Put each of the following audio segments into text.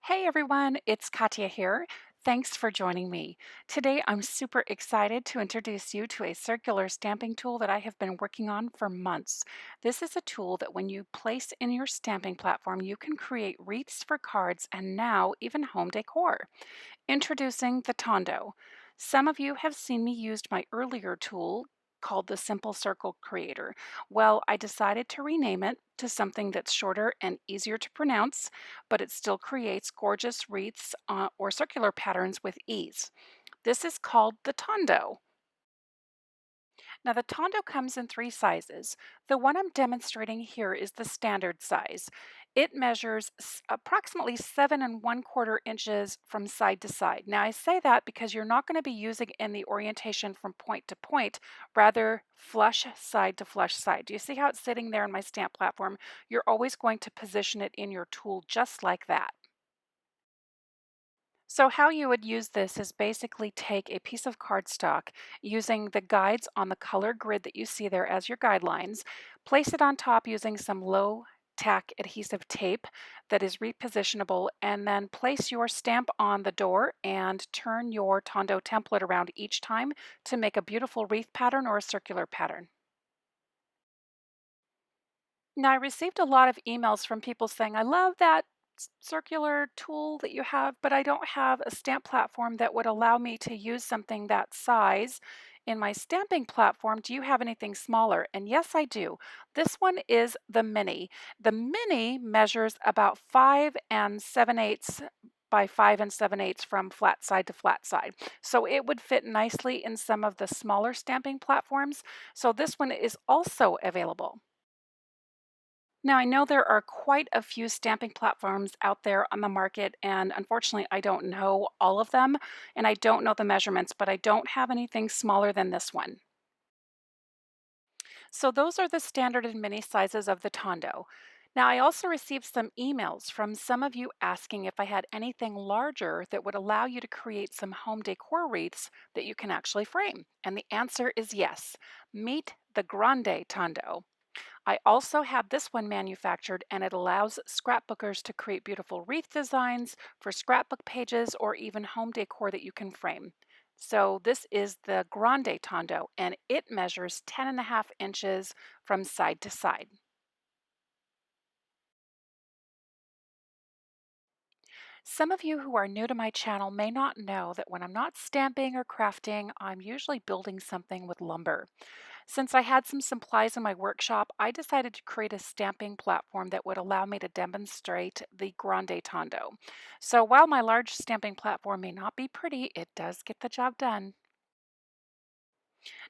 Hey everyone, it's Katya here. Thanks for joining me. Today I'm super excited to introduce you to a circular stamping tool that I have been working on for months. This is a tool that when you place in your stamping platform, you can create wreaths for cards and now even home decor. Introducing the Tondo. Some of you have seen me use my earlier tool called the Simple Circle Creator. Well, I decided to rename it to something that's shorter and easier to pronounce, but it still creates gorgeous wreaths or circular patterns with ease. This is called the Tondo. Now, the Tondo comes in three sizes. The one I'm demonstrating here is the standard size. It measures approximately 7¼ inches from side to side. Now, I say that because you're not going to be using in the orientation from point to point, rather flush side to flush side. Do you see how it's sitting there in my stamp platform? You're always going to position it in your tool just like that. So how you would use this is basically take a piece of cardstock using the guides on the color grid that you see there as your guidelines, place it on top using some low tack adhesive tape that is repositionable, and then place your stamp on the door and turn your Tondo template around each time to make a beautiful wreath pattern or a circular pattern. Now, I received a lot of emails from people saying, I love that circular tool that you have, but I don't have a stamp platform that would allow me to use something that size in my stamping platform. Do you have anything smaller? And yes, I do. This one is the Mini. The Mini measures about 5 7/8 by 5 7/8 from flat side to flat side. So it would fit nicely in some of the smaller stamping platforms. So this one is also available. Now, I know there are quite a few stamping platforms out there on the market, and unfortunately, I don't know all of them, and I don't know the measurements, but I don't have anything smaller than this one. So those are the standard and mini sizes of the Tondo. Now, I also received some emails from some of you asking if I had anything larger that would allow you to create some home decor wreaths that you can actually frame. And the answer is yes. Meet the Grande Tondo. I also have this one manufactured, and it allows scrapbookers to create beautiful wreath designs for scrapbook pages or even home decor that you can frame. So this is the Grande Tondo, and it measures 10½ inches from side to side. Some of you who are new to my channel may not know that when I'm not stamping or crafting, I'm usually building something with lumber. Since I had some supplies in my workshop, I decided to create a stamping platform that would allow me to demonstrate the Grande Tondo. So while my large stamping platform may not be pretty, it does get the job done.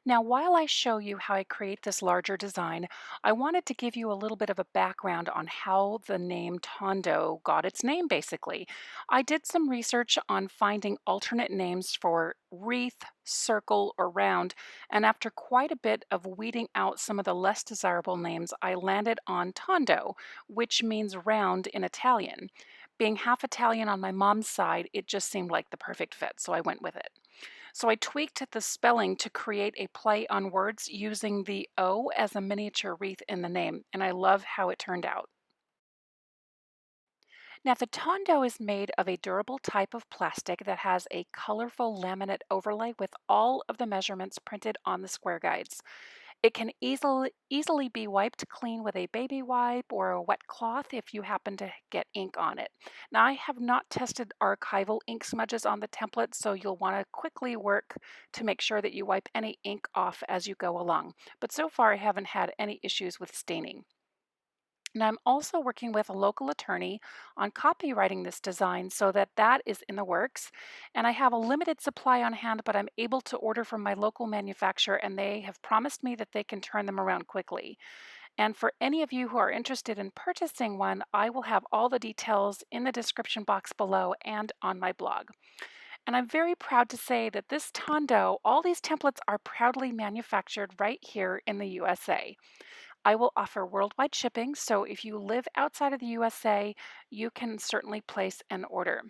Now, while I show you how I create this larger design, I wanted to give you a little bit of a background on how the name Tondo got its name, basically. I did some research on finding alternate names for wreath, circle, or round, and after quite a bit of weeding out some of the less desirable names, I landed on Tondo, which means round in Italian. Being half Italian on my mom's side, it just seemed like the perfect fit, so I went with it. So I tweaked the spelling to create a play on words using the O as a miniature wreath in the name, and I love how it turned out. Now, the Tondo is made of a durable type of plastic that has a colorful laminate overlay with all of the measurements printed on the square guides. It can easily be wiped clean with a baby wipe or a wet cloth if you happen to get ink on it. Now, I have not tested archival ink smudges on the template, so you'll want to quickly work to make sure that you wipe any ink off as you go along. But so far, I haven't had any issues with staining. And I'm also working with a local attorney on copywriting this design so that that is in the works. And I have a limited supply on hand, but I'm able to order from my local manufacturer, and they have promised me that they can turn them around quickly. And for any of you who are interested in purchasing one, I will have all the details in the description box below and on my blog. And I'm very proud to say that this Tondo, all these templates are proudly manufactured right here in the USA. I will offer worldwide shipping, so if you live outside of the USA, you can certainly place an order.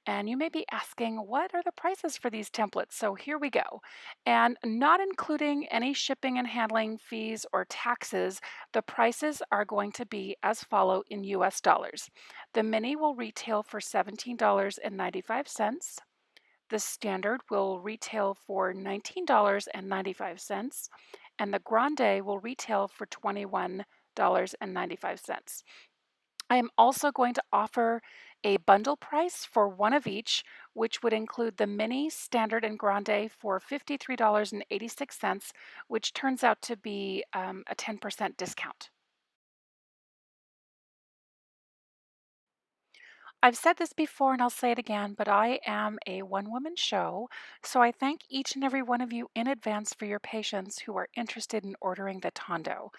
And you may be asking, what are the prices for these templates? So here we go. And not including any shipping and handling fees or taxes, the prices are going to be as follow in US dollars. The mini will retail for $17.95. The standard will retail for $19.95, and the grande will retail for $21.95. I am also going to offer a bundle price for one of each, which would include the mini, standard, and grande for $53.86, which turns out to be a 10% discount. I've said this before and I'll say it again, but I am a one-woman show, so I thank each and every one of you in advance for your patience who are interested in ordering the Tondo.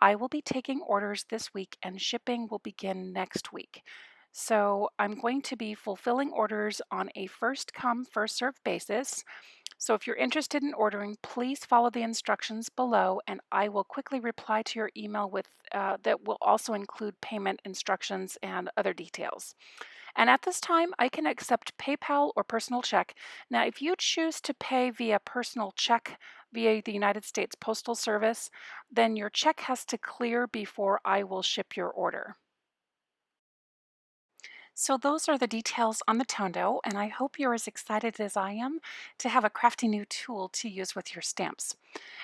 I will be taking orders this week and shipping will begin next week. So I'm going to be fulfilling orders on a first come, first served basis. So if you're interested in ordering, please follow the instructions below and I will quickly reply to your email with that will also include payment instructions and other details. And at this time, I can accept PayPal or personal check. Now, if you choose to pay via personal check via the United States Postal Service, then your check has to clear before I will ship your order. So those are the details on the Tondo, and I hope you're as excited as I am to have a crafty new tool to use with your stamps.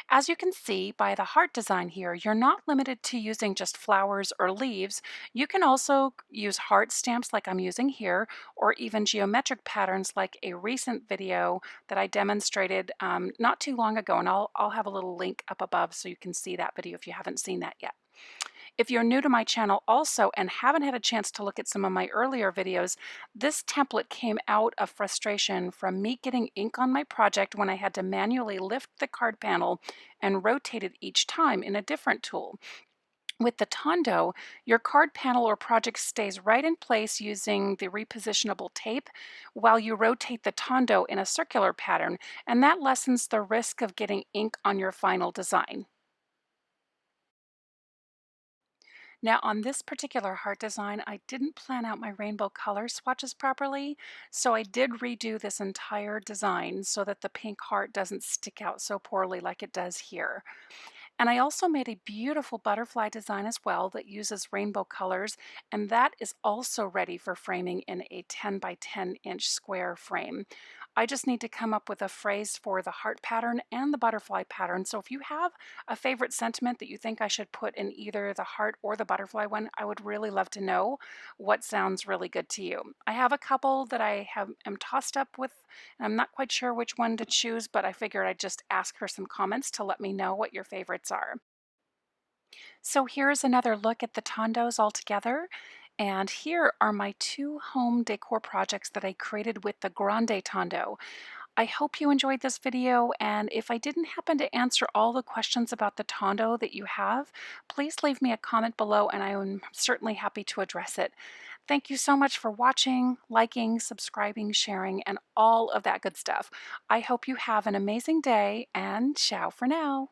As you can see by the heart design here, you're not limited to using just flowers or leaves. You can also use heart stamps like I'm using here, or even geometric patterns like a recent video that I demonstrated not too long ago, and I'll have a little link up above so you can see that video if you haven't seen that yet. If you're new to my channel also and haven't had a chance to look at some of my earlier videos, this template came out of frustration from me getting ink on my project when I had to manually lift the card panel and rotate it each time in a different tool. With the Tondo, your card panel or project stays right in place using the repositionable tape while you rotate the Tondo in a circular pattern, and that lessens the risk of getting ink on your final design. Now on this particular heart design, I didn't plan out my rainbow color swatches properly, so I did redo this entire design so that the pink heart doesn't stick out so poorly like it does here. And I also made a beautiful butterfly design as well that uses rainbow colors, and that is also ready for framing in a 10 by 10 inch square frame. I just need to come up with a phrase for the heart pattern and the butterfly pattern. So if you have a favorite sentiment that you think I should put in either the heart or the butterfly one, I would really love to know what sounds really good to you. I have a couple that am tossed up with, and I'm not quite sure which one to choose, but I figured I'd just ask for some comments to let me know what your favorites are. So here's another look at the Tondos all together. And here are my two home decor projects that I created with the Grande Tondo. I hope you enjoyed this video, and if I didn't happen to answer all the questions about the Tondo that you have, please leave me a comment below and I am certainly happy to address it. Thank you so much for watching, liking, subscribing, sharing, and all of that good stuff. I hope you have an amazing day, and ciao for now.